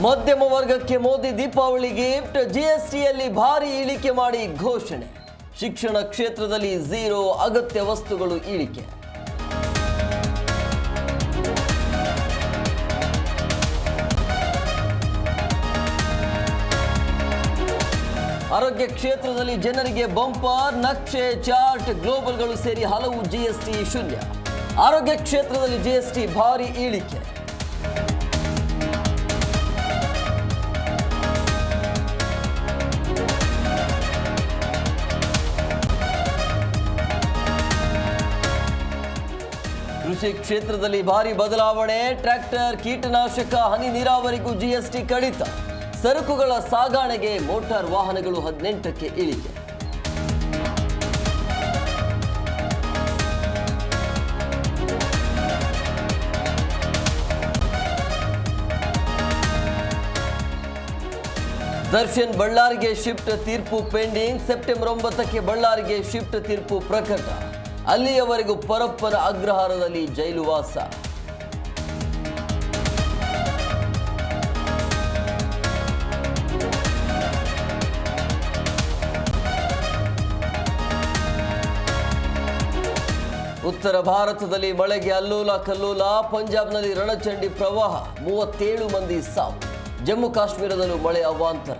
ಮಧ್ಯಮ ವರ್ಗಕ್ಕೆ ಮೋದಿ ದೀಪಾವಳಿ ಗಿಫ್ಟ್, ಜಿಎಸ್ಟಿಯಲ್ಲಿ ಭಾರಿ ಇಳಿಕೆ ಮಾಡಿ ಘೋಷಣೆ. ಶಿಕ್ಷಣ ಕ್ಷೇತ್ರದಲ್ಲಿ ಝೀರೋ ಅಗತ್ಯ ವಸ್ತುಗಳು ಇಳಿಕೆ. ಆರೋಗ್ಯ ಕ್ಷೇತ್ರದಲ್ಲಿ ಜನರಿಗೆ ಬಂಪರ್, ನಕ್ಷೆ, ಚಾರ್ಟ್, ಗ್ಲೋಬಲ್ಗಳು ಸೇರಿ ಹಲವು ಜಿಎಸ್ಟಿ ಶೂನ್ಯ. ಆರೋಗ್ಯ ಕ್ಷೇತ್ರದಲ್ಲಿ ಜಿಎಸ್ಟಿ ಭಾರಿ ಇಳಿಕೆ. ಕೃಷಿ ಕ್ಷೇತ್ರದಲ್ಲಿ ಭಾರಿ ಬದಲಾವಣೆ. ಟ್ರ್ಯಾಕ್ಟರ್, ಕೀಟನಾಶಕ, ಹನಿ ನೀರಾವರಿಗೂ ಜಿಎಸ್ಟಿ ಕಡಿತ. ಸರಕುಗಳ ಸಾಗಣೆಗೆ ಮೋಟಾರ್ ವಾಹನಗಳು 18ಕ್ಕೆ ಇಳಿಕೆ. ದರ್ಶನ್ ಬಳ್ಳಾರಿಗೆ ಶಿಫ್ಟ್, ತೀರ್ಪು ಪೆಂಡಿಂಗ್. ಸೆಪ್ಟೆಂಬರ್ 9ಕ್ಕೆ ಬಳ್ಳಾರಿಗೆ ಶಿಫ್ಟ್ ತೀರ್ಪು ಪ್ರಕಟ. ಅಲ್ಲಿಯವರೆಗೂ ಪರಪ್ಪನ ಅಗ್ರಹಾರದಲ್ಲಿ ಜೈಲುವಾಸ. ಉತ್ತರ ಭಾರತದಲ್ಲಿ ಮಳೆಗೆ ಅಲ್ಲೋಲ ಕಲ್ಲೋಲ. ಪಂಜಾಬ್ನಲ್ಲಿ ರಣಚಂಡಿ ಪ್ರವಾಹ, 37 ಮಂದಿ ಸಾವು. ಜಮ್ಮು ಕಾಶ್ಮೀರದಲ್ಲೂ ಮಳೆ ಅವಾಂತರ.